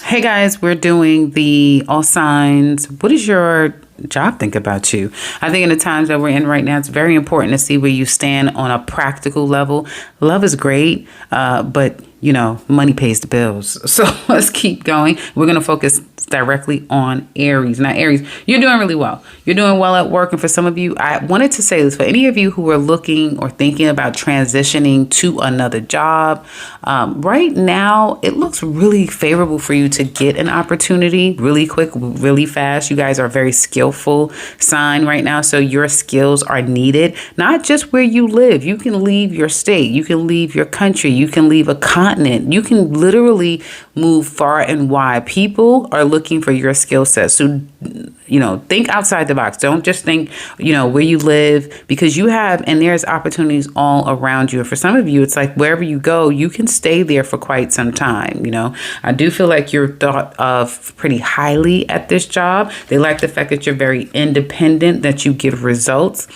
Hey guys, we're doing the all signs. What does your job think about you? I think in the times that we're in right now, it's very important to see where you stand on a practical level. Love is great, but you know, money pays the bills. So let's keep going. We're going to focus directly on Aries. Now, Aries, you're doing really well. You're doing well at work. And for some of you, I wanted to say this, for any of you who are looking or thinking about transitioning to another job, right now, it looks really favorable for you to get an opportunity really quick, really fast. You guys are a very skillful sign right now. So your skills are needed, not just where you live. You can leave your state. You can leave your country. You can leave a continent. You can literally move far and wide. People are looking for your skill set. So, you know, think outside the box. Don't just think, you know, where you live, because you have, and there's opportunities all around you. And for some of you, it's like wherever you go, you can stay there for quite some time. You know, I do feel like you're thought of pretty highly at this job. They like the fact that you're very independent, that you give results.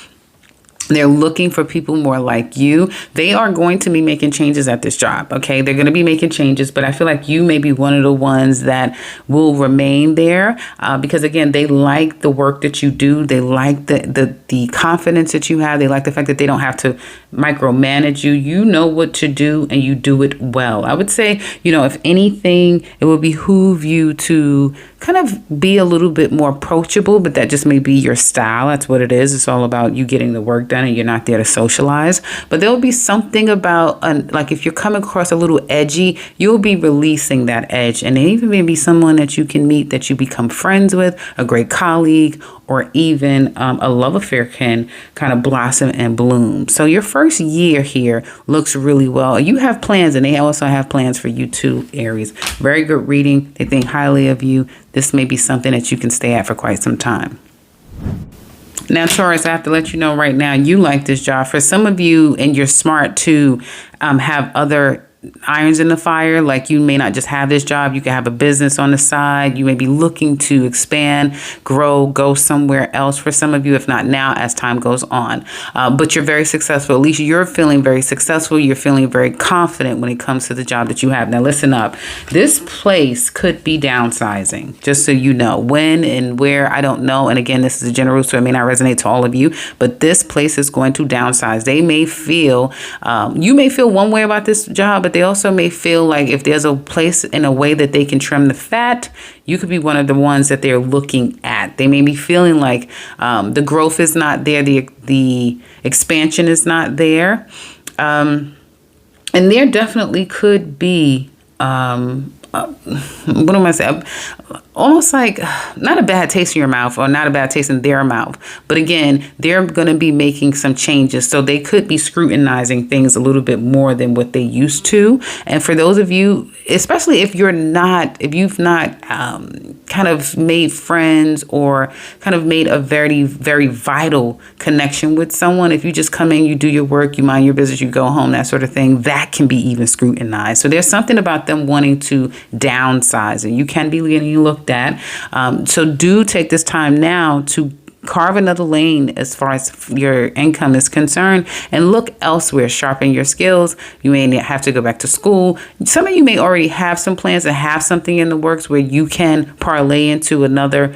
They're looking for people more like you. They are going to be making changes at this job. Okay. They're going to be making changes, but I feel like you may be one of the ones that will remain there because again, they like the work that you do. They like the confidence that you have. They like the fact that they don't have to micromanage you. You know what to do and you do it well. I would say, you know, if anything, it would behoove you to kind of be a little bit more approachable, but that just may be your style. That's what it is. It's all about you getting the work done and you're not there to socialize. But there'll be something about, like if you're coming across a little edgy, you'll be releasing that edge. And there even may be someone that you can meet that you become friends with, a great colleague, or even a love affair can kind of blossom and bloom. So your first year here looks really well. You have plans, and they also have plans for you too, Aries. Very good reading. They think highly of you. This may be something that you can stay at for quite some time. Now, Taurus, I have to let you know right now, you like this job. For some of you, and you're smart to have other irons in the fire. Like you may not just have this job. You can have a business on the side. You may be looking to expand, grow, go somewhere else for some of you, if not now, as time goes on. But you're very successful. At least you're feeling very successful. You're feeling very confident when it comes to the job that you have. Now, listen up. This place could be downsizing, just so you know. When and where, I don't know. And again, this is a general, so it may not resonate to all of you, but this place is going to downsize. They may feel, you may feel one way about this job, but they also may feel like if there's a place in a way that they can trim the fat, you could be one of the ones that they're looking at. They may be feeling like the growth is not there, the expansion is not there. And there definitely could be, what am I saying? Almost like not a bad taste in your mouth or not a bad taste in their mouth. But again, they're going to be making some changes. So they could be scrutinizing things a little bit more than what they used to. And for those of you, especially if you've not kind of made friends or kind of made a very, very vital connection with someone, if you just come in, you do your work, you mind your business, you go home, that sort of thing, that can be even scrutinized. So there's something about them wanting to downsize, and you can be getting looked at. So do take this time now to carve another lane as far as your income is concerned and look elsewhere, sharpen your skills. You may have to go back to school. Some of you may already have some plans and have something in the works where you can parlay into another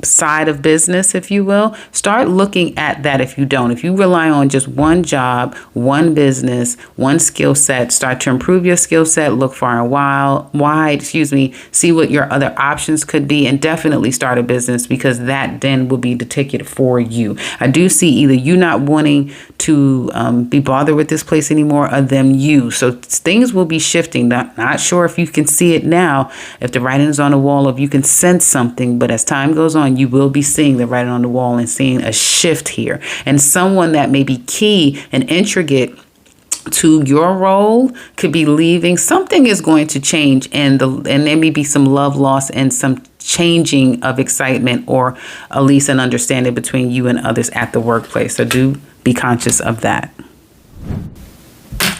side of business, if you will. Start looking at that. If you don't, if you rely on just one job, one business, one skill set, start to improve your skill set, look far and wide, see what your other options could be, and definitely start a business, because that then will be the ticket for you. I do see either you not wanting to be bothered with this place anymore, or them you. So things will be shifting. Not sure if you can see it now, if the writing is on the wall, if you can sense something, but as time goes on, you will be seeing the writing on the wall and seeing a shift here. And someone that may be key and intricate to your role could be leaving. Something is going to change, and there may be some love loss and some changing of excitement, or at least an understanding between you and others at the workplace. So do be conscious of that.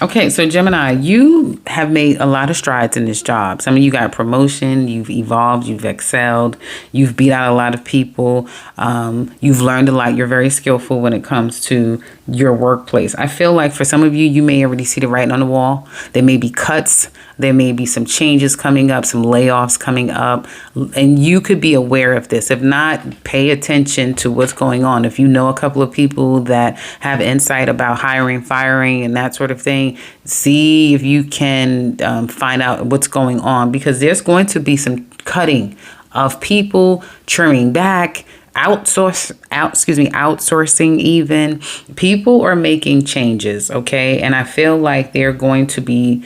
Okay, so Gemini, you have made a lot of strides in this job. Some of you got promotion, you've evolved, you've excelled, you've beat out a lot of people, you've learned a lot. You're very skillful when it comes to your workplace. I feel like for some of you, you may already see the writing on the wall. There may be cuts, there may be some changes coming up, some layoffs coming up, and you could be aware of this. If not, pay attention to what's going on. If you know a couple of people that have insight about hiring, firing, and that sort of thing, see if you can find out what's going on, because there's going to be some cutting of people, trimming back, outsourcing even. People are making changes, okay? And I feel like they're going to be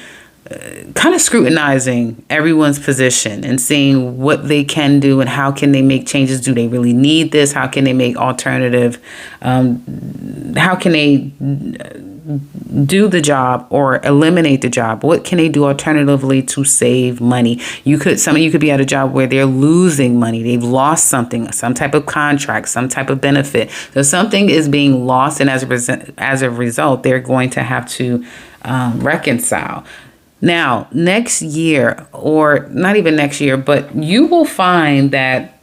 kind of scrutinizing everyone's position and seeing what they can do and how can they make changes. Do they really need this? How can they make alternative? How can they do the job or eliminate the job? What can they do alternatively to save money? Some of you could be at a job where they're losing money. They've lost something, some type of contract, some type of benefit. So something is being lost, and as a result, they're going to have to reconcile. Now, next year, or not even next year, but you will find that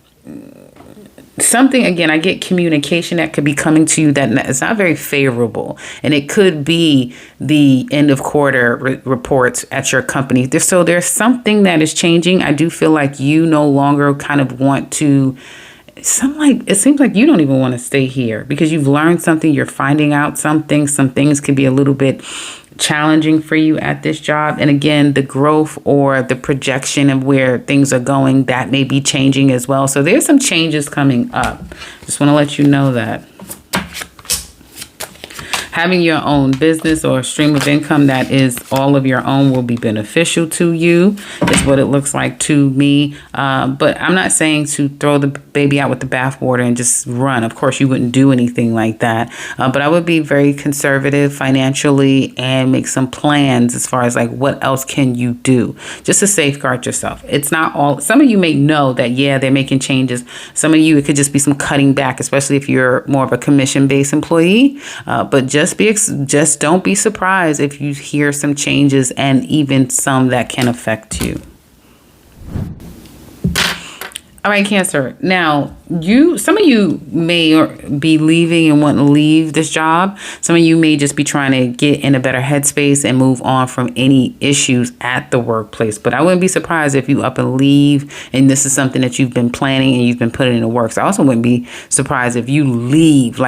something, again, I get communication that could be coming to you that is not very favorable. And it could be the end of quarter reports at your company. So there's something that is changing. I do feel like you no longer kind of want to, it seems like you don't even want to stay here because you've learned something. You're finding out something. Some things can be a little bit challenging for you at this job. And again, the growth or the projection of where things are going, that may be changing as well. So there's some changes coming up. Just want to let you know that. Having your own business or stream of income that is all of your own will be beneficial to you, is what it looks like to me. But I'm not saying to throw the baby out with the bathwater and just run. Of course, you wouldn't do anything like that. But I would be very conservative financially and make some plans as far as like what else can you do just to safeguard yourself. It's not all. Some of you may know that, yeah, they're making changes. Some of you, it could just be some cutting back, especially if you're more of a commission-based employee. But just don't be surprised if you hear some changes, and even some that can affect you. All right, Cancer. Now, some of you may be leaving and want to leave this job. Some of you may just be trying to get in a better headspace and move on from any issues at the workplace. But I wouldn't be surprised if you up and leave, and this is something that you've been planning and you've been putting in the works. I also wouldn't be surprised if you leave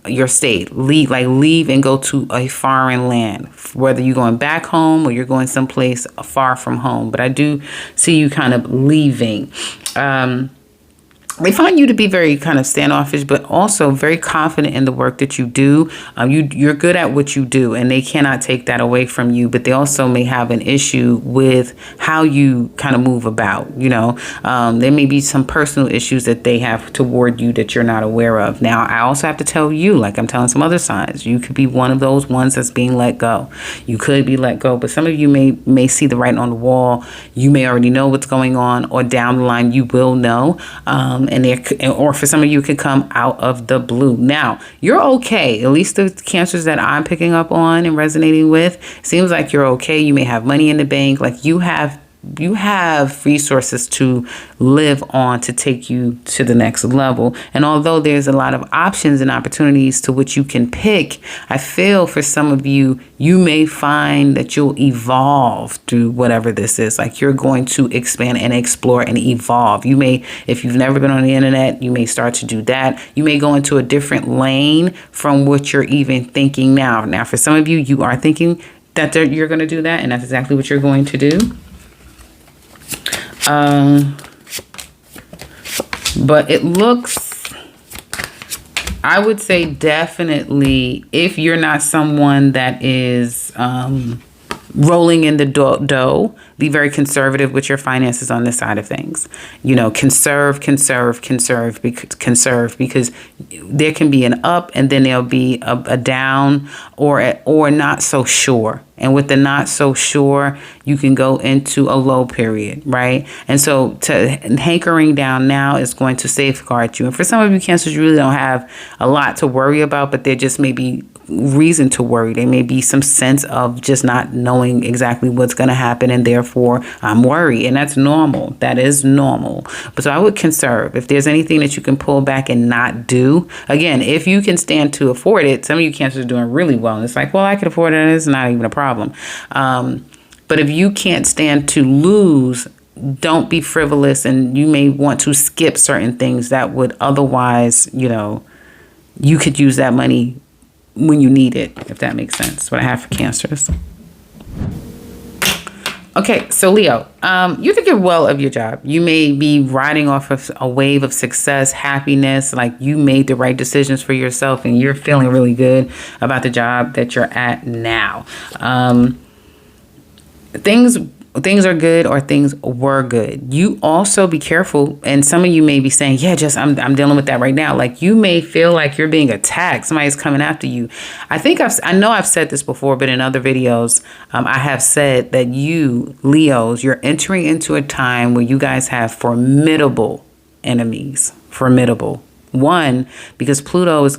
your state, leave and go to a foreign land, whether you're going back home or you're going someplace far from home. But I do see you kind of leaving. They find you to be very kind of standoffish, but also very confident in the work that you do. You're good at what you do, and they cannot take that away from you. But they also may have an issue with how you kind of move about. There may be some personal issues that they have toward you that you're not aware of. Now, I also have to tell you, like I'm telling some other signs, you could be one of those ones that's being let go. You could be let go, but some of you may see the writing on the wall. You may already know what's going on, or down the line you will know. Or for some of you, it could come out of the blue. Now, you're okay. At least the Cancers that I'm picking up on and resonating with, seems like you're okay. You may have money in the bank. Like you have resources to live on to take you to the next level. And although there's a lot of options and opportunities to which you can pick, I feel for some of you, you may find that you'll evolve through whatever this is. Like you're going to expand and explore and evolve. You may, if you've never been on the internet, you may start to do that. You may go into a different lane from what you're even thinking now. Now, for some of you, you are thinking that you're going to do that, and that's exactly what you're going to do. But it looks, I would say definitely, if you're not someone that is rolling in the dough, be very conservative with your finances on this side of things. Conserve, because there can be an up and then there'll be a down or not so sure. And with the not so sure, you can go into a low period, right? And so hankering down now is going to safeguard you. And for some of you Cancers, you really don't have a lot to worry about, but there just may be reason to worry. There may be some sense of just not knowing exactly what's going to happen, and therefore I'm worried. And that's normal. That is normal. But so I would conserve. If there's anything that you can pull back and not do, again, if you can stand to afford it, some of you Cancers are doing really well. And it's like, well, I can afford it, and it's not even a problem. But if you can't stand to lose, don't be frivolous, and you may want to skip certain things that would otherwise, you could use that money when you need it, if that makes sense. That's what I have for Cancers. Okay, so Leo, you think well of your job. You may be riding off of a wave of success, happiness, like you made the right decisions for yourself and you're feeling really good about the job that you're at now. Things are good, or things were good. You also be careful, and some of you may be saying, yeah, just I'm dealing with that right now. Like you may feel like you're being attacked. Somebody's coming after you. I know I've said this before, but in other videos, I have said that you, Leos, you're entering into a time where you guys have formidable enemies. Formidable. One, because Pluto is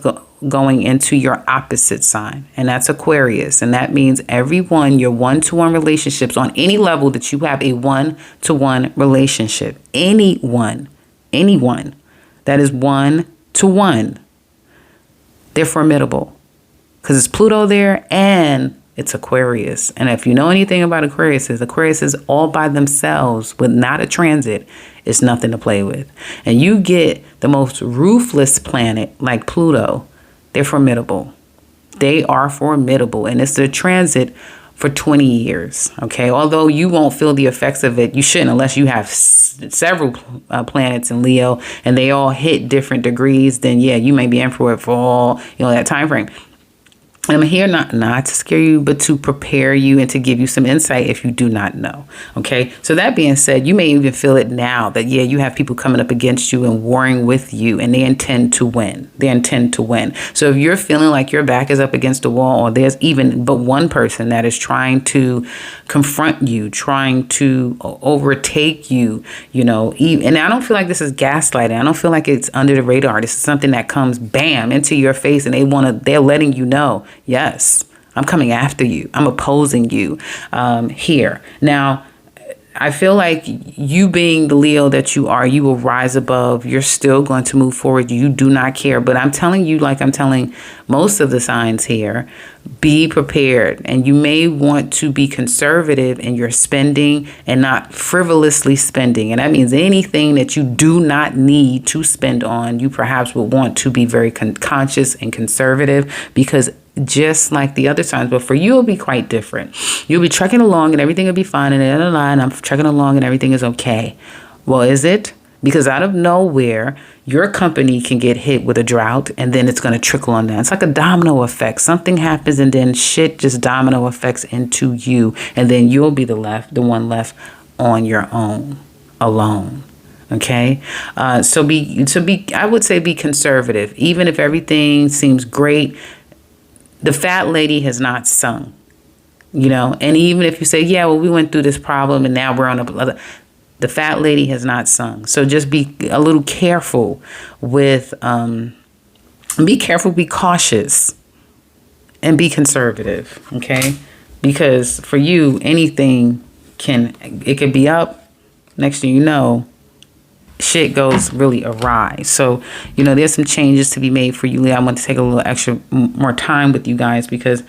going into your opposite sign, and that's Aquarius. And that means everyone, your one-to-one relationships on any level that you have a one-to-one relationship, anyone that is one-to-one, they're formidable because it's Pluto there and it's Aquarius. And if you know anything about Aquarius is all by themselves with not a transit. It's nothing to play with. And you get the most ruthless planet like Pluto, they're formidable. They are formidable. And it's a transit for 20 years. Okay. Although you won't feel the effects of it. You shouldn't unless you have several planets in Leo and they all hit different degrees. Then yeah, you may be in for it for all, that time frame. I'm here not to scare you, but to prepare you and to give you some insight if you do not know. Okay. So that being said, you may even feel it now that, yeah, you have people coming up against you and warring with you and they intend to win. So if you're feeling like your back is up against the wall, or there's even but one person that is trying to confront you, trying to overtake you, and I don't feel like this is gaslighting. I don't feel like it's under the radar. This is something that comes bam into your face and they're letting you know. Yes, I'm coming after you. I'm opposing you here. Now, I feel like you being the Leo that you are, you will rise above. You're still going to move forward. You do not care. But I'm telling you, like I'm telling most of the signs here, be prepared. And you may want to be conservative in your spending and not frivolously spending. And that means anything that you do not need to spend on, you perhaps will want to be very conscious and conservative, because just like the other signs, but for you, it'll be quite different. You'll be trucking along and everything will be fine. And I'm trucking along and everything is okay. Well, is it? Because out of nowhere, your company can get hit with a drought and then it's going to trickle on down. It's like a domino effect. Something happens and then shit just domino effects into you. And then you'll be the one left on your own, alone. Okay. So I would say be conservative. Even if everything seems great, the fat lady has not sung, and even if you say, yeah, well, we went through this problem and now we're on the fat lady has not sung. So just be a little careful be cautious and be conservative. Okay. Because for you, anything it could be up. Next thing you know, shit goes really awry. So, there's some changes to be made for you, Leo. I want to take a little extra more time with you guys because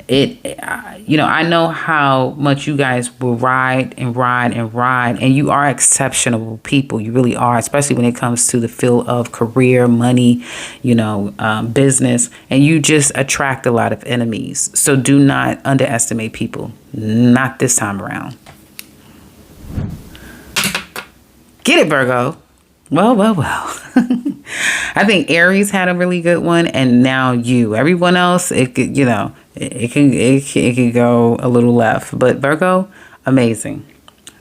I know how much you guys will ride, and you are exceptional people. You really are, especially when it comes to the field of career, money, business, and you just attract a lot of enemies. So do not underestimate people. Not this time around. Get it, Virgo. Well. I think Aries had a really good one, and now you. Everyone else, it could, it could go a little left. But Virgo, amazing.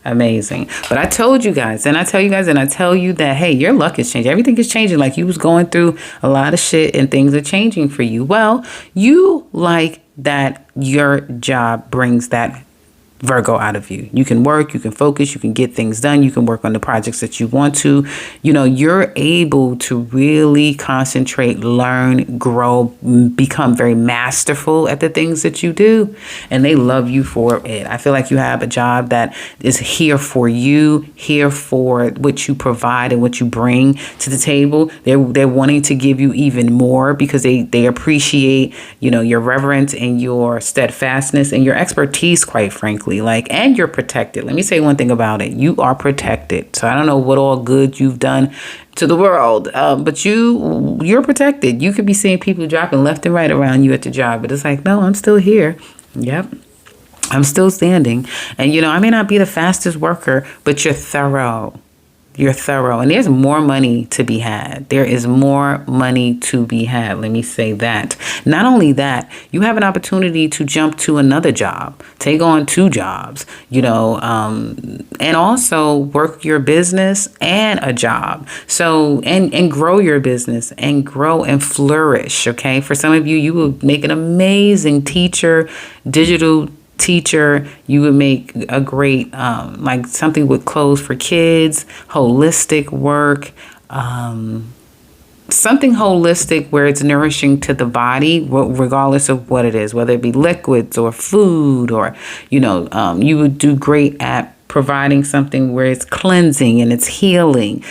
Amazing. But I told you guys, and I tell you guys, and I tell you that, hey, your luck is changing. Everything is changing. Like, you was going through a lot of shit and things are changing for you. Well, you like that your job brings that Virgo out of you. You can work, you can focus, you can get things done, you can work on the projects that you want to. You know, you're able to really concentrate, learn, grow, become very masterful at the things that you do. And they love you for it. I feel like you have a job that is here for you, here for what you provide and what you bring to the table. They're wanting to give you even more because they appreciate, you know, your reverence and your steadfastness and your expertise, quite frankly. Like, and you're protected. Let me say one thing about it. You are protected. So I don't know what all good you've done to the world, but you're protected. You could be seeing people dropping left and right around you at the job, but it's like, no, I'm still here. Yep. I'm still standing. And, you know, I may not be the fastest worker, but you're thorough. You're thorough. And there's more money to be had. There is more money to be had. Let me say that. Not only that, you have an opportunity to jump to another job, take on 2 jobs, you know, and also work your business and a job. So, and grow your business and grow and flourish. Okay. For some of you, you will make an amazing teacher, digital teacher. You would make a great like something with clothes for kids, holistic work, something holistic where it's nourishing to the body, regardless of what it is, whether it be liquids or food, or, you know, you would do great at providing something where it's cleansing and it's healing,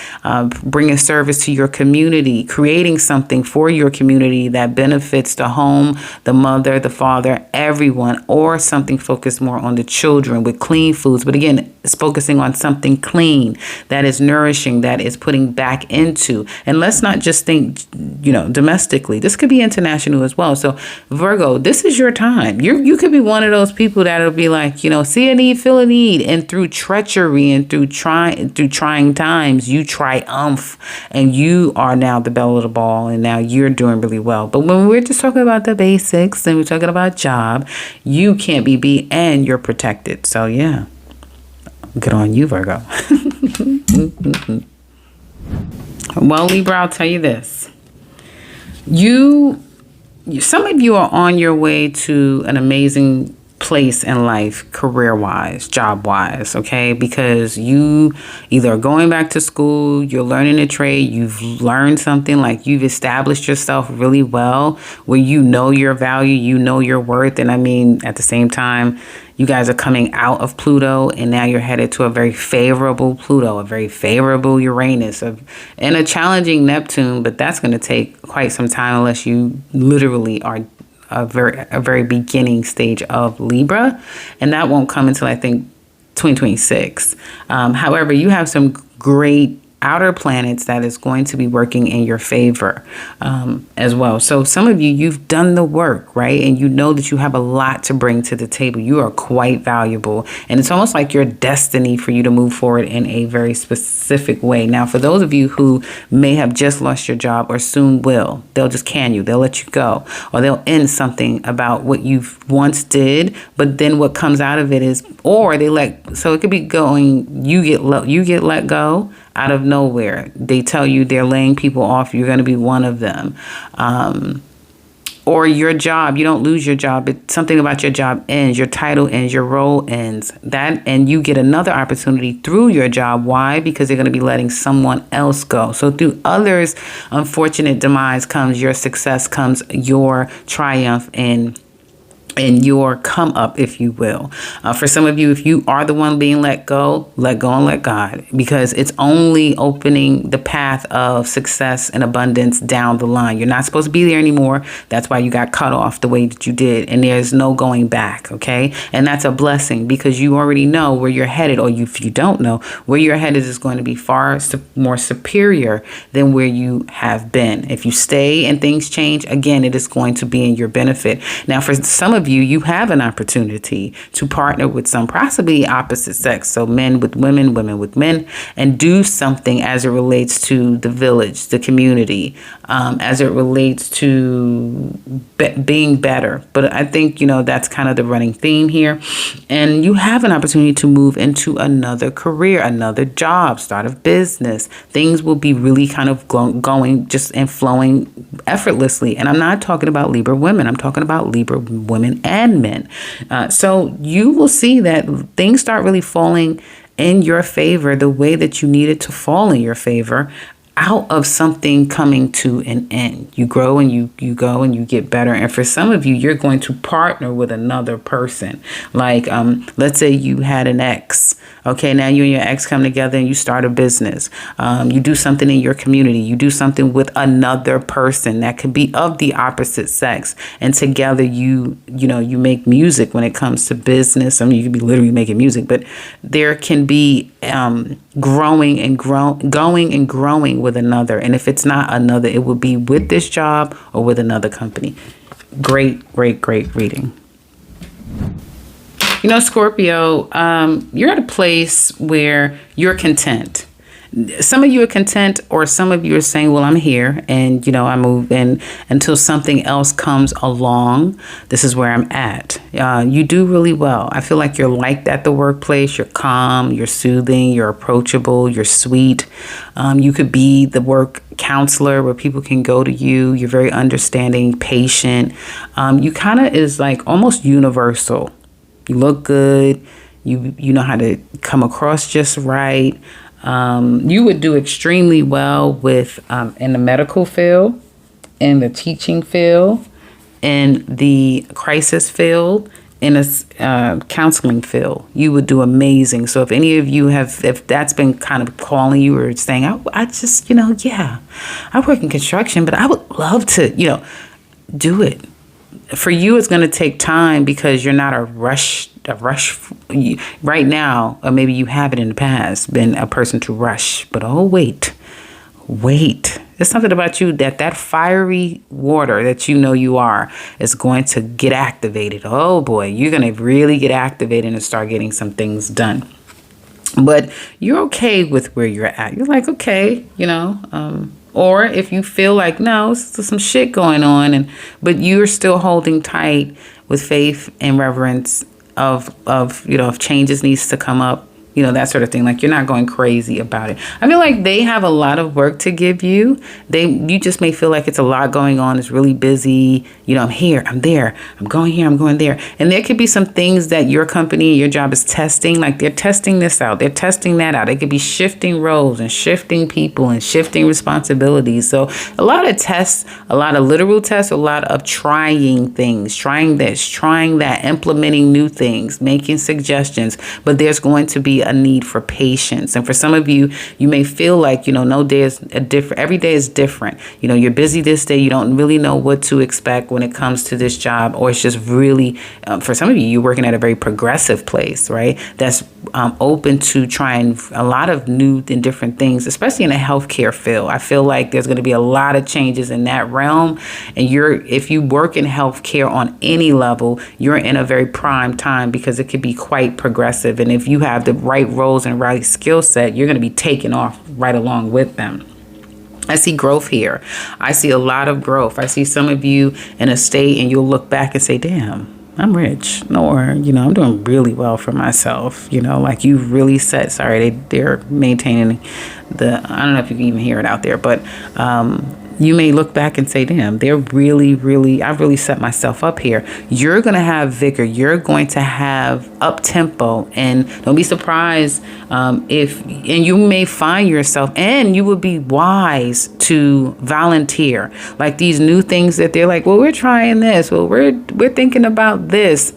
bringing service to your community, creating something for your community that benefits the home, the mother, the father, everyone, or something focused more on the children with clean foods. But again, it's focusing on something clean that is nourishing, that is putting back into. And let's not just think, you know, domestically. This could be international as well. So Virgo, this is your time. You could be one of those people that'll be like, you know, see a need, feel a need, and through treachery and through trying times, you triumph, and you are now the belle of the ball, and now you're doing really well. But when we're just talking about the basics and we're talking about job, you can't be beat and you're protected. So yeah, good on you, Virgo. Well, Libra, I'll tell you this. Some of you are on your way to an amazing place in life, career-wise, job-wise, okay? Because you either are going back to school, you're learning a trade, you've learned something, like you've established yourself really well, where you know your value, you know your worth. And I mean, at the same time, you guys are coming out of Pluto, and now you're headed to a very favorable Pluto, a very favorable Uranus, and a challenging Neptune, but that's going to take quite some time unless you literally are a very beginning stage of Libra, and that won't come until I think 2026. However, you have some great outer planets that is going to be working in your favor as well. So some of you, you've done the work, right? And you know that you have a lot to bring to the table. You are quite valuable, and it's almost like your destiny for you to move forward in a very specific way. Now, for those of you who may have just lost your job or soon will, they'll just can you, they'll let you go, or they'll end something about what you once did, but then what comes out of it is, or so it could be going, you get let go out of nowhere. They tell you they're laying people off. You're going to be one of them. Or your job, you don't lose your job. It's something about your job ends, your title ends, your role ends. And you get another opportunity through your job. Why? Because they're going to be letting someone else go. So through others' unfortunate demise comes your success, comes your triumph, and your come up, if you will. For some of you, if you are the one being let go and let God, because it's only opening the path of success and abundance down the line. You're not supposed to be there anymore. That's why you got cut off the way that you did, and there's no going back. Okay. And that's a blessing, because you already know where you're headed, or if you don't know where you're headed, is going to be far more superior than where you have been. If you stay and things change, again, it is going to be in your benefit. Now, for some of you, you have an opportunity to partner with some possibly opposite sex. So men with women, women with men, and do something as it relates to the village, the community, as it relates to being better. But I think, you know, that's kind of the running theme here. And you have an opportunity to move into another career, another job, start a business. Things will be really kind of going just and flowing effortlessly. And I'm not talking about Libra women. I'm talking about Libra women and men. So you will see that things start really falling in your favor the way that you need it to fall in your favor, out of something coming to an end. You grow and you go and you get better. And for some of you, you're going to partner with another person. Like, let's say you had an ex. Okay, now you and your ex come together and you start a business. You do something in your community. You do something with another person that could be of the opposite sex. And together you make music when it comes to business. I mean, you could be literally making music, but there can be growing and growing with another. And if it's not another, it will be with this job or with another company. Great reading. You know, Scorpio, you're at a place where you're content. Some of you are content, or some of you are saying, well, I'm here and, you know, I move in until something else comes along. This is where I'm at. You do really well. I feel like you're liked at the workplace. You're calm, you're soothing, you're approachable, you're sweet. You could be the work counselor where people can go to you. You're very understanding, patient. You kind of is like almost universal. You look good. You know how to come across just right. You would do extremely well with in the medical field, in the teaching field, in the crisis field, in a counseling field. You would do amazing. So if any of you if that's been kind of calling you or saying, I just, I work in construction, but I would love to, do it. For you, it's going to take time because you're not a rush right now, or maybe you have it in the past, been a person to rush. But wait. There's something about you that fiery water that you are is going to get activated. Oh boy, you're going to really get activated and start getting some things done. But you're okay with where you're at. You're like, okay, or if you feel like, no, there's some shit going on, but you're still holding tight with faith and reverence of if changes needs to come up, that sort of thing. Like, you're not going crazy about it. I feel like they have a lot of work to give you. You just may feel like it's a lot going on. It's really busy. I'm here, I'm there, I'm going here, I'm going there. And there could be some things that your company, your job is testing. Like, they're testing this out. They're testing that out. It could be shifting roles and shifting people and shifting responsibilities. So a lot of tests, a lot of literal tests, a lot of trying things, trying this, trying that, implementing new things, making suggestions. But there's going to be a need for patience. And for some of you, you may feel like, no day is different. Every day is different. You're busy this day. You don't really know what to expect when it comes to this job, or it's just really, for some of you, you're working at a very progressive place, right? That's open to trying a lot of new and different things, especially in the healthcare field. I feel like there's going to be a lot of changes in that realm. And if you work in healthcare on any level, you're in a very prime time because it could be quite progressive. And if you have the right roles and right skill set, you're going to be taken off right along with them. I see growth here. I see a lot of growth. I see some of you in a state and you'll look back and say, damn, I'm rich. Or, I'm doing really well for myself. Like, you really set, they're maintaining I don't know if you can even hear it out there, but you may look back and say, damn, I've really set myself up here. You're going to have vigor. You're going to have up tempo, and don't be surprised and you may find yourself, and you would be wise to volunteer. Like, these new things that they're like, well, we're trying this. Well, we're thinking about this.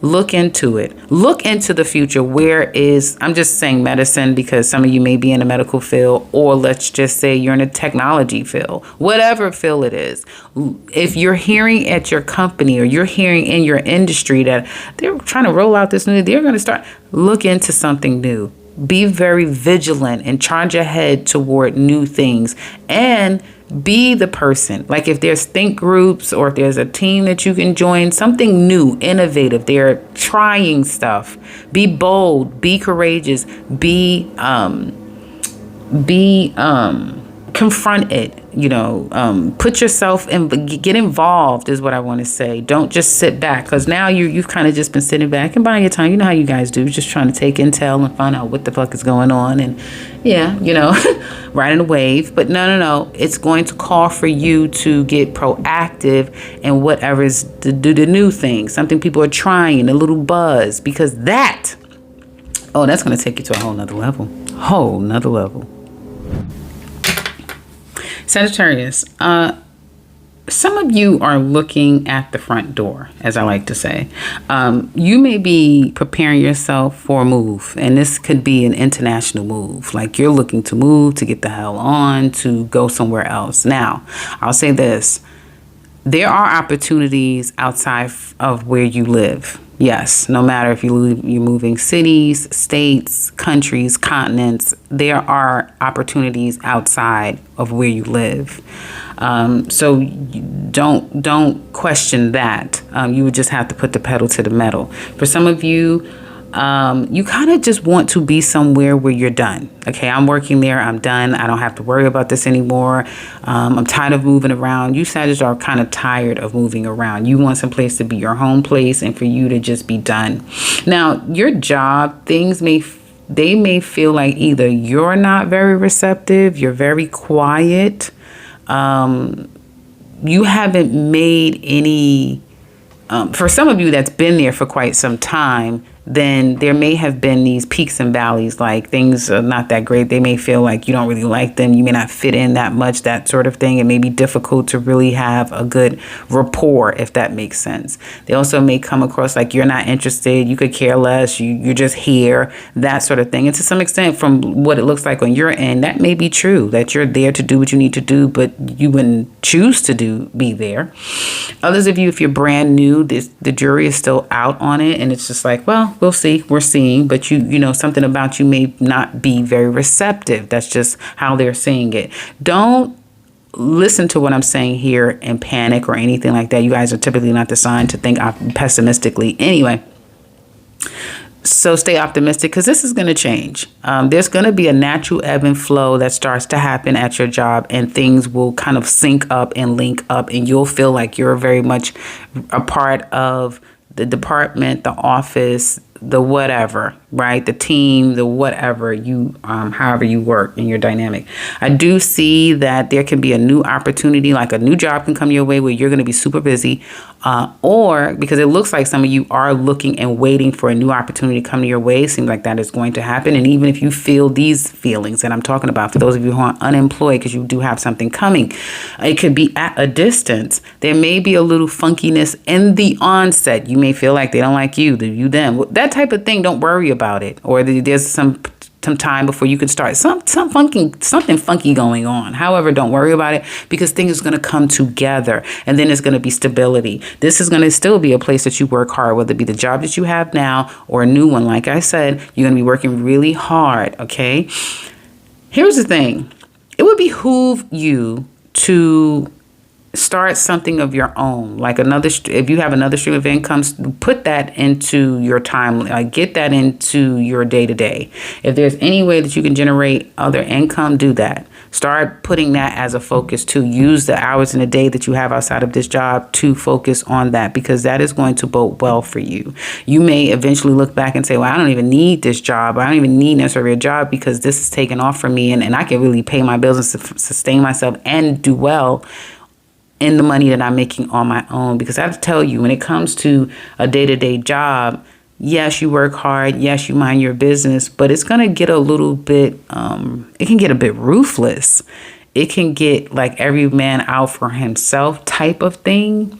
Look into it. Look into the future. I'm just saying medicine because some of you may be in the medical field, or let's just say you're in a technology field, whatever field it is. If you're hearing at your company or you're hearing in your industry that they're trying to roll out this new, they're going to look into something new. Be very vigilant and charge ahead toward new things, and Be the person. Like if there's think groups or if there's a team that you can join, something new, innovative, they're trying stuff. Be bold, be courageous, be confront it, put yourself in, get involved is what I want to say. Don't just sit back, because now you've kind of just been sitting back and buying your time. You know how you guys do, just trying to take intel and find out what the fuck is going on, and riding a wave. But no, it's going to call for you to get proactive in whatever is to do the new thing, something people are trying, a little buzz, because that's going to take you to a whole nother level. Sagittarius, some of you are looking at the front door, as I like to say. You may be preparing yourself for a move, and this could be an international move. Like you're looking to move, to get the hell on, to go somewhere else. Now, I'll say this. There are opportunities outside of where you live. Yes, no matter if you're moving cities, states, countries, continents, there are opportunities outside of where you live. So don't question that. You would just have to put the pedal to the metal. For some of you, you kind of just want to be somewhere where you're done. Okay, I'm working there. I'm done. I don't have to worry about this anymore. I'm tired of moving around. You Sagittarius are kind of tired of moving around. You want some place to be your home place and for you to just be done. Now, your job, they may feel like either you're not very receptive, you're very quiet, you haven't made any. For some of you that's been there for quite some time, then there may have been these peaks and valleys, like things are not that great. They may feel like you don't really like them. You may not fit in that much, that sort of thing. It may be difficult to really have a good rapport, if that makes sense. They also may come across like you're not interested. You could care less. You're just here, that sort of thing. And to some extent, from what it looks like on your end, that may be true, that you're there to do what you need to do, but you wouldn't choose to be there. Others of you, if you're brand new, the jury is still out on it. And it's just like, well, we'll see. We're seeing. But something about you may not be very receptive. That's just how they're seeing it. Don't listen to what I'm saying here and panic or anything like that. You guys are typically not the sign to think pessimistically. Anyway, so stay optimistic, because this is going to change. There's going to be a natural ebb and flow that starts to happen at your job, and things will kind of sync up and link up, and you'll feel like you're very much a part of the department, the office, the whatever, right? The team, the whatever you, however you work in your dynamic. I do see that there can be a new opportunity, like a new job can come your way where you're going to be super busy, or because it looks like some of you are looking and waiting for a new opportunity to come to your way. It seems like that is going to happen. And even if you feel these feelings that I'm talking about, for those of you who are unemployed, because you do have something coming, it could be at a distance. There may be a little funkiness in the onset. You may feel like they don't like you, you them. That type of thing, don't worry about it. Or there's some time before you can start something funky going on. However, don't worry about it, because things are going to come together, and then there's going to be stability. This is going to still be a place that you work hard, whether it be the job that you have now or a new one. Like I said, you're going to be working really hard. Okay. Here's the thing. It would behoove you to start something of your own, like if you have another stream of income, put that into your time, like get that into your day-to-day. If there's any way that you can generate other income, do that. Start putting that as a focus to use the hours in the day that you have outside of this job to focus on that, because that is going to bode well for you. You may eventually look back and say, well, I don't even need this job. I don't even need necessarily a job, because this is taken off from me, and I can really pay my bills and sustain myself and do well in the money that I'm making on my own. Because I have to tell you, when it comes to a day-to-day job, yes, you work hard. Yes, you mind your business, but it's going to get a little bit, it can get a bit ruthless. It can get like every man out for himself type of thing.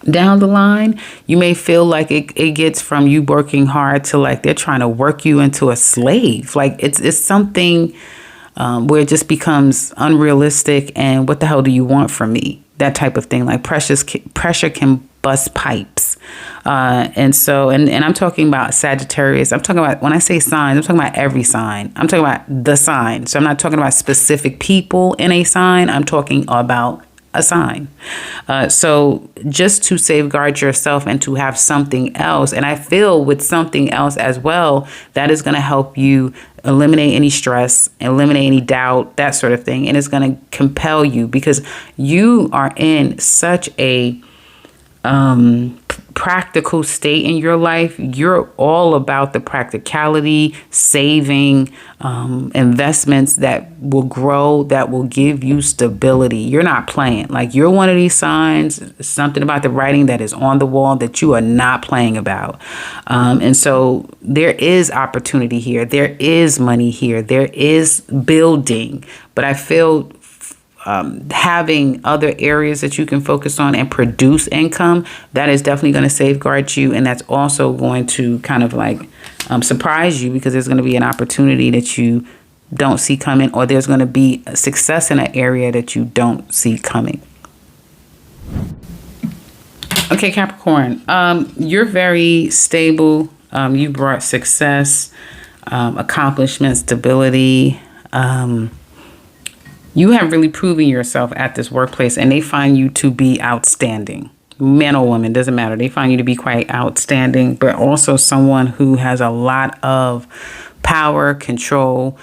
Down the line, you may feel like it gets from you working hard to like they're trying to work you into a slave. Like it's something where it just becomes unrealistic, and what the hell do you want from me? That type of thing. Like pressure can bust pipes. And so, and I'm talking about Sagittarius. I'm talking about, when I say signs, I'm talking about every sign. I'm talking about the sign. So I'm not talking about specific people in a sign. I'm talking about a sign. So just to safeguard yourself and to have something else. And I feel with something else as well, that is going to help you eliminate any stress, eliminate any doubt, that sort of thing. And it's going to compel you because you are in such a practical state in your life. You're all about the practicality, saving, investments that will grow, that will give you stability. You're not playing. Like, you're one of these signs, something about the writing that is on the wall that you are not playing about. And so there is opportunity here. There is money here. There is building. But I feel having other areas that you can focus on and produce income, that is definitely going to safeguard you. And that's also going to kind of like surprise you, because there's going to be an opportunity that you don't see coming, or there's going to be a success in an area that you don't see coming. Okay, Capricorn, you're very stable. You brought success, accomplishment, stability. You have really proven yourself at this workplace, and they find you to be outstanding. Man or woman, doesn't matter. They find you to be quite outstanding, but also someone who has a lot of power, control,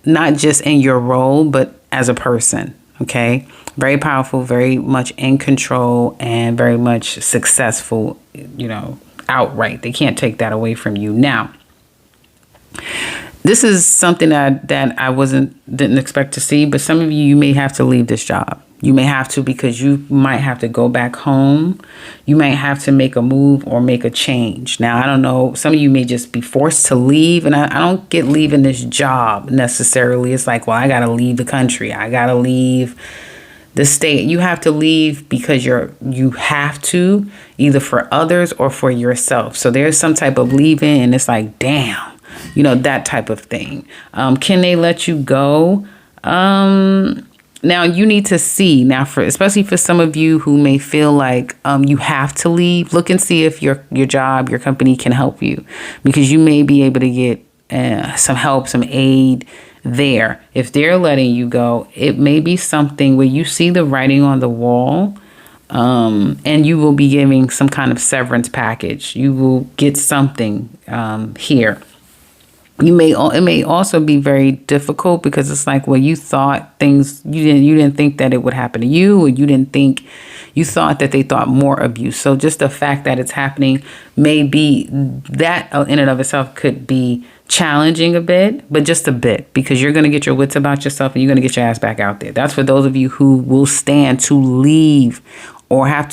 not just in your role, but as a person. Okay. Very powerful, very much in control, and very much successful, outright. They can't take that away from you. Now, this is something that I didn't expect to see, but some of you may have to leave this job. You may have to, because you might have to go back home. You might have to make a move or make a change. Now, I don't know. Some of you may just be forced to leave, and I don't get leaving this job necessarily. It's like, well, I got to leave the country. I got to leave the state. You have to leave because you have to, either for others or for yourself. So there's some type of leaving, and it's like, damn. That type of thing. Can they let you go? Now you need to see now, especially for some of you who may feel like you have to leave, look and see if your job, your company can help you, because you may be able to get some help, some aid there. If they're letting you go, it may be something where you see the writing on the wall. And you will be giving some kind of severance package. You will get something here. It may also be very difficult, because it's like, well, you thought things, you didn't think that it would happen to you, or you thought that they thought more of you. So just the fact that it's happening, maybe that in and of itself could be challenging a bit, but just a bit, because you're going to get your wits about yourself and you're going to get your ass back out there. That's for those of you who will stand to leave, or have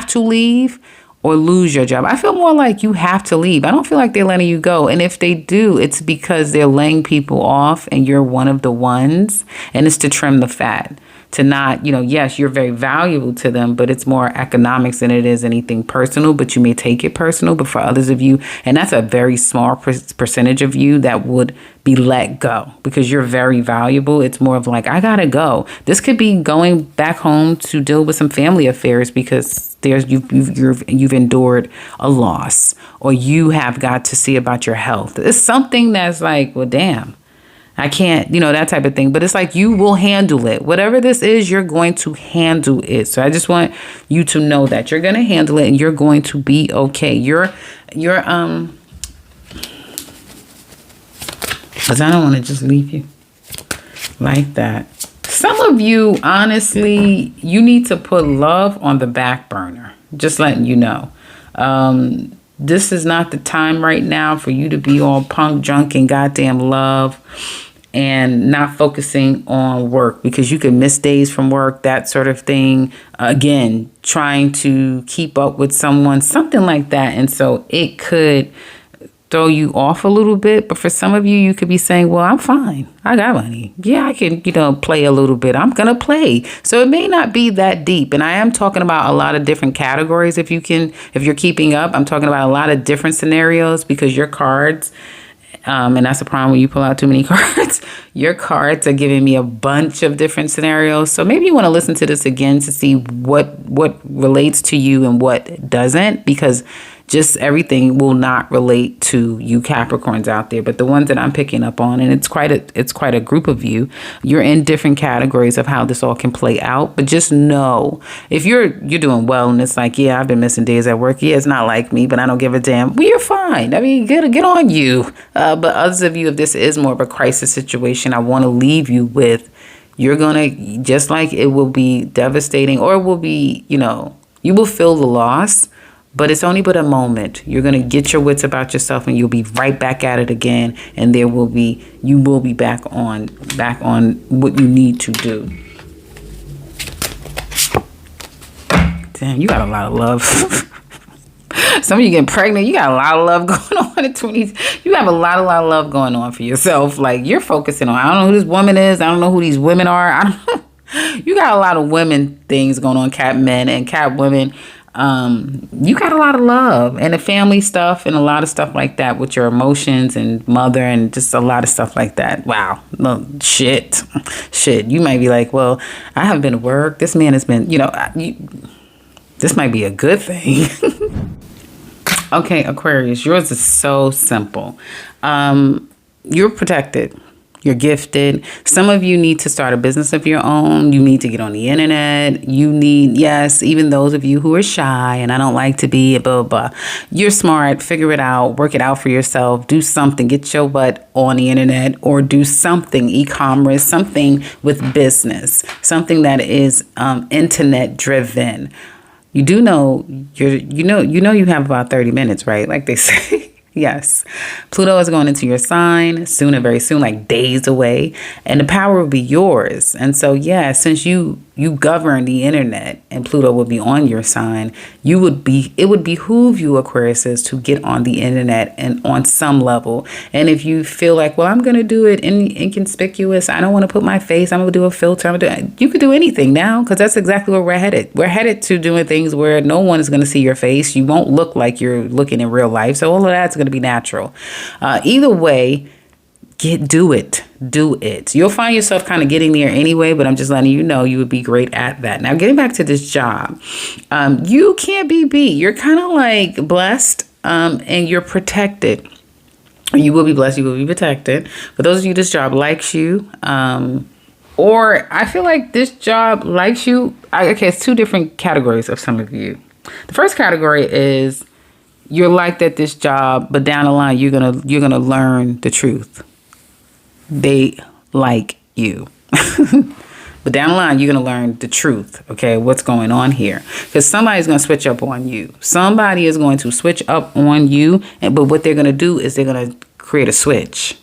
to leave, or lose your job. I feel more like you have to leave. I don't feel like they're letting you go. And if they do, it's because they're laying people off, and you're one of the ones. And it's to trim the fat, to not, yes, you're very valuable to them, but it's more economics than it is anything personal. But you may take it personal. But for others of you, and that's a very small percentage of you that would be let go, because you're very valuable. It's more of like, I gotta go. This could be going back home to deal with some family affairs, because you've endured a loss, or you have got to see about your health. It's something that's like, well, damn, I can't, that type of thing. But it's like, you will handle it. Whatever this is, you're going to handle it. So I just want you to know that you're going to handle it, and you're going to be okay. Because I don't want to just leave you like that. Some of you, honestly, you need to put love on the back burner. Just letting you know. This is not the time right now for you to be all punk, junk, and goddamn love, and not focusing on work, because you can miss days from work, that sort of thing. Again, trying to keep up with someone, something like that. And so it could throw you off a little bit. But for some of you, you could be saying, well, I'm fine. I got money. Yeah, I can, play a little bit. I'm going to play. So it may not be that deep. And I am talking about a lot of different categories. If you're keeping up, I'm talking about a lot of different scenarios, because your cards, and that's the problem when you pull out too many cards. Your cards are giving me a bunch of different scenarios. So maybe you want to listen to this again to see what relates to you and what doesn't, because Just everything will not relate to you Capricorns out there, but the ones that I'm picking up on, and it's quite a group of you, you're in different categories of how this all can play out. But just know, if you're doing well and it's like, yeah, I've been missing days at work, yeah, it's not like me, but I don't give a damn, well, you're fine. I mean, get on you. But others of you, if this is more of a crisis situation, I want to leave you with, you're gonna, just like it will be devastating, or it will be, you will feel the loss, but it's only but a moment. You're going to get your wits about yourself and you'll be right back at it again. And you will be back on what you need to do. Damn, you got a lot of love. Some of you getting pregnant, you got a lot of love going on in 20s. You have a lot of love going on for yourself. Like, you're focusing on, I don't know who this woman is. I don't know who these women are. I don't know. You got a lot of women things going on, cat men and cat women. You got a lot of love and the family stuff and a lot of stuff like that with your emotions and mother and just a lot of stuff like that. Wow. No, shit. You might be like, well, I haven't been to work. This man has been, this might be a good thing. Okay, Aquarius, yours is so simple. You're protected. You're gifted. Some of you need to start a business of your own. You need to get on the internet. You need, yes, even those of you who are shy and I don't like to be, blah, blah, blah. You're smart. Figure it out. Work it out for yourself. Do something. Get your butt on the internet or do something, e-commerce, something with business, something that is internet driven. You do know, you have about 30 minutes, right? Like they say. Yes. Pluto is going into your sign soon and very soon, like days away, and the power will be yours. And so, yeah, since you govern the internet and Pluto will be on your sign, it would behoove you, Aquariuses, to get on the internet and on some level. And if you feel like, well, I'm going to do it inconspicuous, I don't want to put my face, I'm going to do a filter, you could do anything now, because that's exactly where we're headed. We're headed to doing things where no one is going to see your face. You won't look like you're looking in real life. So all of that's going to be natural. Either way, do it. You'll find yourself kind of getting there anyway, but I'm just letting you know you would be great at that. Now, getting back to this job, you can't be beat. You're kind of like blessed, and you're protected. You will be blessed. You will be protected. For those of you, this job likes you, or I feel like this job likes you. Okay, it's two different categories of some of you. The first category is you're liked at this job, but down the line you're gonna learn the truth. They like you. But down the line, you're going to learn the truth, okay, what's going on here. Because somebody's going to switch up on you. Somebody is going to switch up on you, but what they're going to do is they're going to create a switch.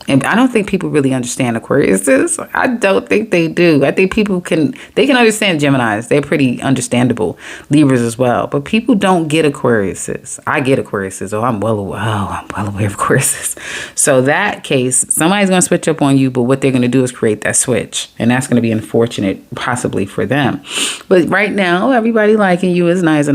And I don't think people really understand Aquarius. I don't think they do. I think people can understand Geminis. They're pretty understandable. Libras as well. But people don't get Aquariuses. I get Aquariuses. I'm well aware of Aquariuses. So that case, somebody's going to switch up on you, but what they're going to do is create that switch. And that's going to be unfortunate, possibly for them. But right now, everybody liking you is nice.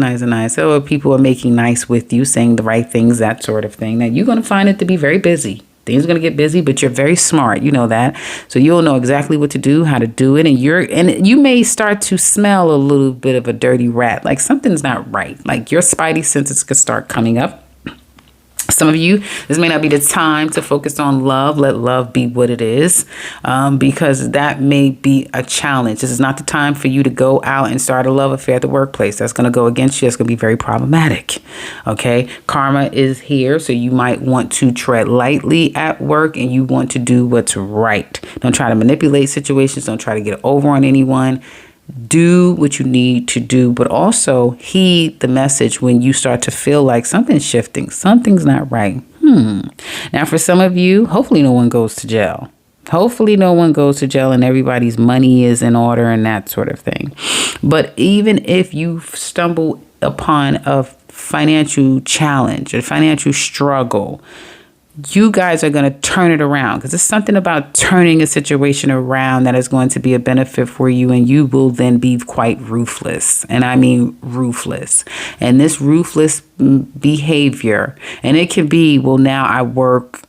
So people are making nice with you, saying the right things, that sort of thing. Now, you're going to find it to be very busy. Things are going to get busy, but you're very smart. You know that. So you'll know exactly what to do, how to do it. And you may start to smell a little bit of a dirty rat, like something's not right. Like your spidey senses could start coming up. Some of you, this may not be the time to focus on love. Let love be what it is, because that may be a challenge. This is not the time for you to go out and start a love affair at the workplace. That's going to go against you. It's going to be very problematic. Okay. Karma is here. So you might want to tread lightly at work and you want to do what's right. Don't try to manipulate situations. Don't try to get over on anyone. Do what you need to do, but also heed the message when you start to feel like something's shifting, something's not right. Now, for some of you, hopefully no one goes to jail. Hopefully no one goes to jail and everybody's money is in order and that sort of thing. But even if you stumble upon a financial challenge, a financial struggle, you guys are going to turn it around, because there's something about turning a situation around that is going to be a benefit for you, and you will then be quite ruthless. And I mean ruthless. And this ruthless behavior, and it can be, well, now I work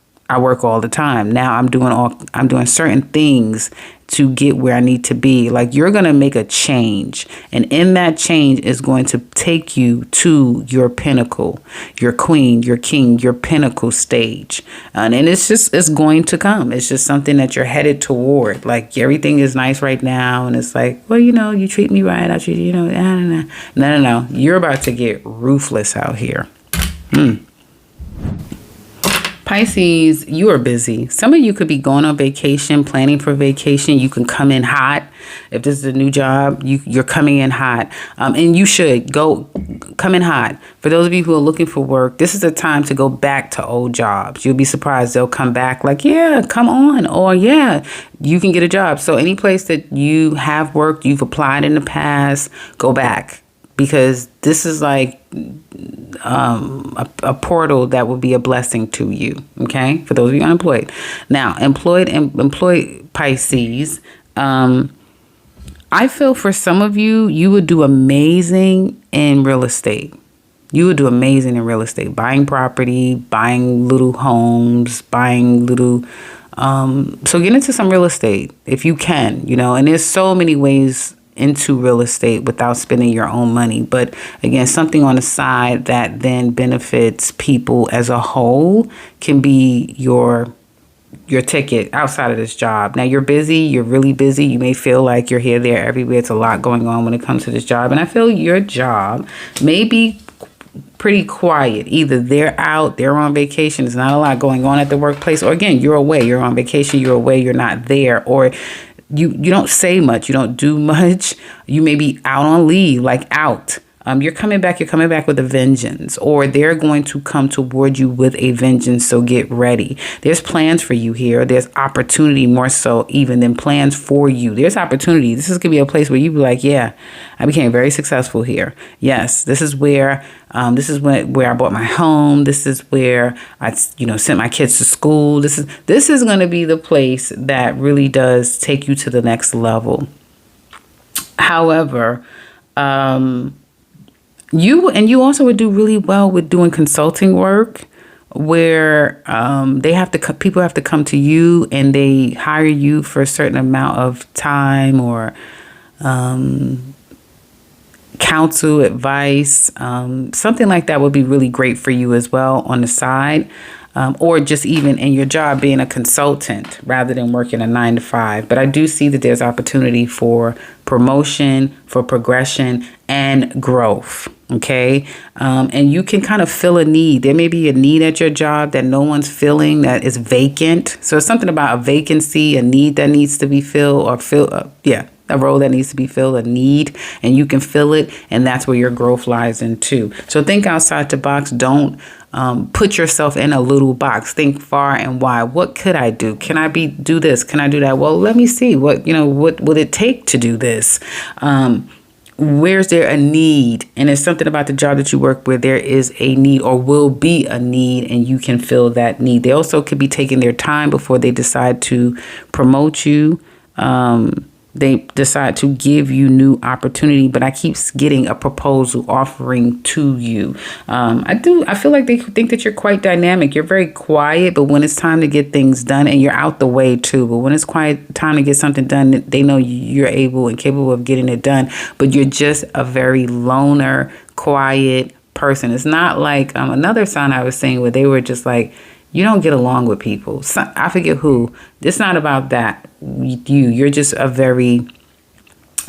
all the time. Now I'm doing certain things to get where I need to be. Like, you're going to make a change, and in that change is going to take you to your pinnacle, your queen, your king, your pinnacle stage. And it's going to come. It's just something that you're headed toward. Like, everything is nice right now, and it's like, well, you treat me right, I treat you, no. You're about to get ruthless out here. Pisces, you are busy. Some of you could be going on vacation, planning for vacation. You can come in hot. If this is a new job, you're coming in hot. And you should come in hot. For those of you who are looking for work, this is a time to go back to old jobs. You'll be surprised. They'll come back like, yeah, come on. Or yeah, you can get a job. So any place that you have worked, you've applied in the past, go back. Because this is like a portal that will be a blessing to you. Okay, for those of you unemployed. Now, employed Pisces. I feel for some of you, you would do amazing in real estate. You would do amazing in real estate, buying property, buying little homes, buying little. So get into some real estate if you can. And there's so many ways into real estate without spending your own money. But again, something on the side that then benefits people as a whole can be your ticket outside of this job. Now, you're busy. You're really busy. You may feel like you're here, there, everywhere. It's a lot going on when it comes to this job. And I feel your job may be pretty quiet. Either they're out, they're on vacation. There's not a lot going on at the workplace. Or again, you're away. You're on vacation. You're away. You're not there. Or you don't say much. You don't do much. You may be out on leave, like out. You're coming back with a vengeance, or they're going to come toward you with a vengeance. So get ready. There's plans for you here. There's opportunity more so even than plans for you. There's opportunity. This is going to be a place where you be like, yeah, I became very successful here. Yes, this is where where I bought my home. This is where I, sent my kids to school. This is going to be the place that really does take you to the next level. However, you also would do really well with doing consulting work, where people have to come to you and they hire you for a certain amount of time, or counsel, advice, something like that would be really great for you as well on the side. Or just even in your job being a consultant rather than working a 9-to-5. But I do see that there's opportunity for promotion, for progression, and growth. Okay. And you can kind of fill a need. There may be a need at your job that no one's filling, that is vacant. So it's something about a vacancy, a need that needs to be filled, or a role that needs to be filled, a need, and you can fill it. And that's where your growth lies in too. So think outside the box. Don't put yourself in a little box. Think far and wide. What could I do? Can I do this? Can I do that? Well, let me see what would it take to do this? Where's there a need? And it's something about the job that you work with. There is a need, or will be a need, and you can fill that need. They also could be taking their time before they decide to promote you. They decide to give you new opportunity, but I keep getting a proposal offering to you. I feel like they think that you're quite dynamic. You're very quiet, but when it's time to get things done, and you're out the way too, but when it's time to get something done, they know you're able and capable of getting it done, but you're just a very loner, quiet person. It's not like another sign I was saying where they were just like, you don't get along with people. I forget who. It's not about that. You're just a very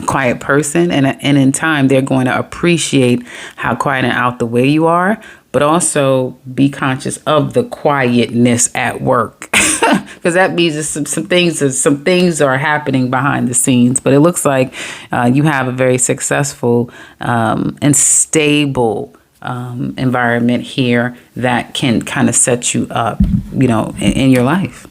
quiet person. And in time, they're going to appreciate how quiet and out the way you are, but also be conscious of the quietness at work. Because that means some things are happening behind the scenes. But it looks like you have a very successful and stable environment here that can kind of set you up, in your life.